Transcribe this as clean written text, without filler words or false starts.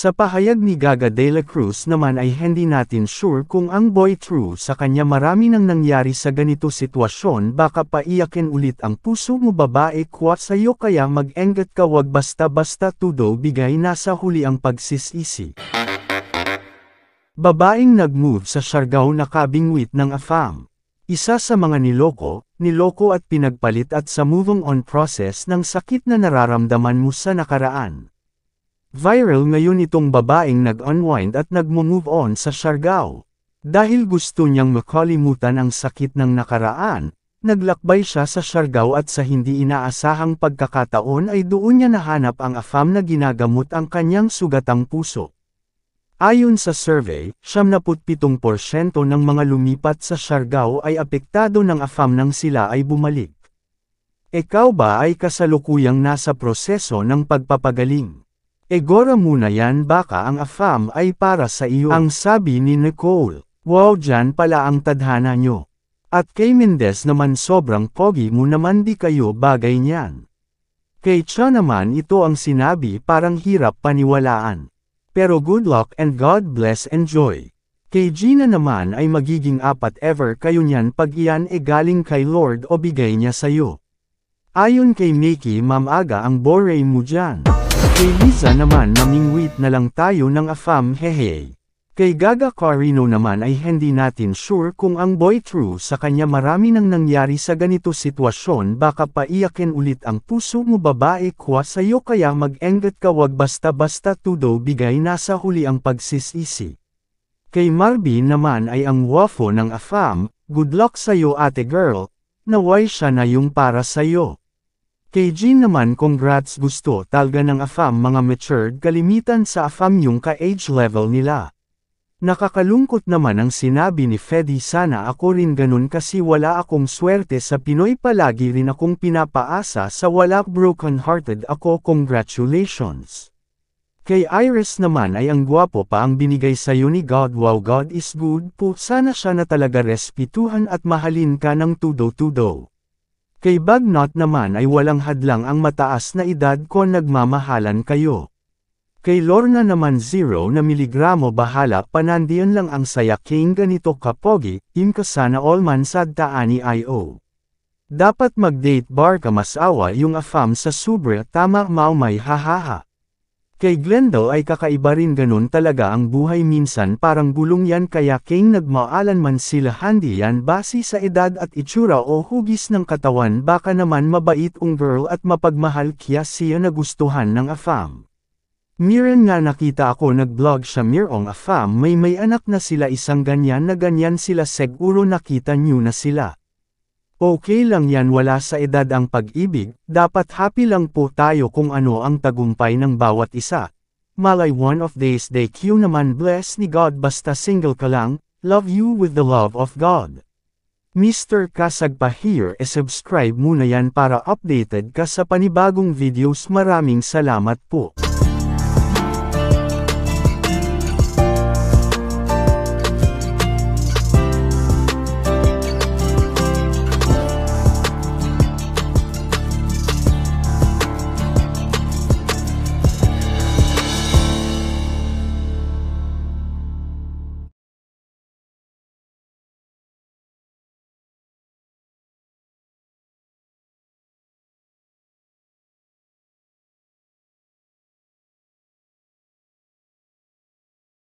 Sa pahayag ni Gaga de la Cruz naman ay hindi natin sure kung ang boy true sa kanya marami nang nangyari sa ganito sitwasyon baka paiyakin ulit ang puso mo babae kwa sa'yo kaya mag-enggat ka wag basta-basta tudo bigay nasa huli ang pagsisisi. Babaeng nag-move sa Siargao nakabingwit ng AFAM. Isa sa mga niloko at pinagpalit at sa moving on process ng sakit na nararamdaman mo sa nakaraan. Viral ngayon itong babaeng nag-unwind at nag-move on sa Siargao. Dahil gusto niyang makalimutan ang sakit ng nakaraan, naglakbay siya sa Siargao at sa hindi inaasahang pagkakataon ay doon niya nahanap ang AFAM na ginagamot ang kanyang sugatang puso. Ayon sa survey, 77% ng mga lumipat sa Siargao ay apektado ng AFAM nang sila ay bumalik. Ikaw ba ay kasalukuyang nasa proseso ng pagpapagaling? Egora muna yan baka ang AFAM ay para sa iyo. Ang sabi ni Nicole, wow dyan pala ang tadhana nyo. At kay Mendez naman sobrang pogi mo naman di kayo bagay niyan. Kay Cha naman ito ang sinabi parang hirap paniwalaan. Pero good luck and God bless enjoy. Kay Gina naman ay magiging 4 ever kayo niyan pag iyan e galing kay Lord o bigay niya sayo. Ayon kay Mickey mamaga ang bore mo dyan. Kay Liza naman mamingwit na lang tayo ng AFAM hehe. Kay Gaga Carino naman ay hindi natin sure kung ang boy true sa kanya marami nang nangyari sa ganito sitwasyon baka paiyakin ulit ang puso mo babae kwa sa'yo kaya mag-enggat ka wag basta-basta tudo bigay nasa huli ang pagsisisi. Kay Marvin naman ay ang wafo ng AFAM, good luck sa'yo ate girl, naway siya na yung para sa'yo. Kay Jean naman congrats gusto talaga ng AFAM mga matured kalimitan sa AFAM yung ka-age level nila. Nakakalungkot naman ang sinabi ni Fedy sana ako rin ganun kasi wala akong swerte sa Pinoy palagi rin akong pinapaasa sa wala broken hearted ako congratulations. Kay Iris naman ay ang gwapo pa ang binigay sa'yo ni God wow God is good po sana siya na talaga respetuhan at mahalin ka ng tudo-tudo. Kay Bagnot naman ay walang hadlang ang mataas na edad ko nagmamahalan kayo. Kay Lorna naman 0 na miligramo bahala panandiyan lang ang saya king ganito kapogi, imka sana all man sad taani io. Dapat mag-date bar ka masawa yung AFAM sa sobre tama maumay hahaha. Kay Glendale ay kakaiba rin ganun talaga ang buhay minsan parang gulong yan kaya king nagmaalan man sila handi yan base sa edad at itsura o hugis ng katawan baka naman mabait ung girl at mapagmahal kaya siya nagustuhan ng AFAM. Miren nga nakita ako nag-vlog siya mirong AFAM may anak na sila isang ganyan na ganyan sila siguro nakita nyo na sila. Okay lang yan wala sa edad ang pag-ibig, dapat happy lang po tayo kung ano ang tagumpay ng bawat isa. Malay one of days day Q naman bless ni God basta single ka lang, love you with the love of God. Mr. Kasagpa here subscribe muna yan para updated ka sa panibagong videos maraming salamat po.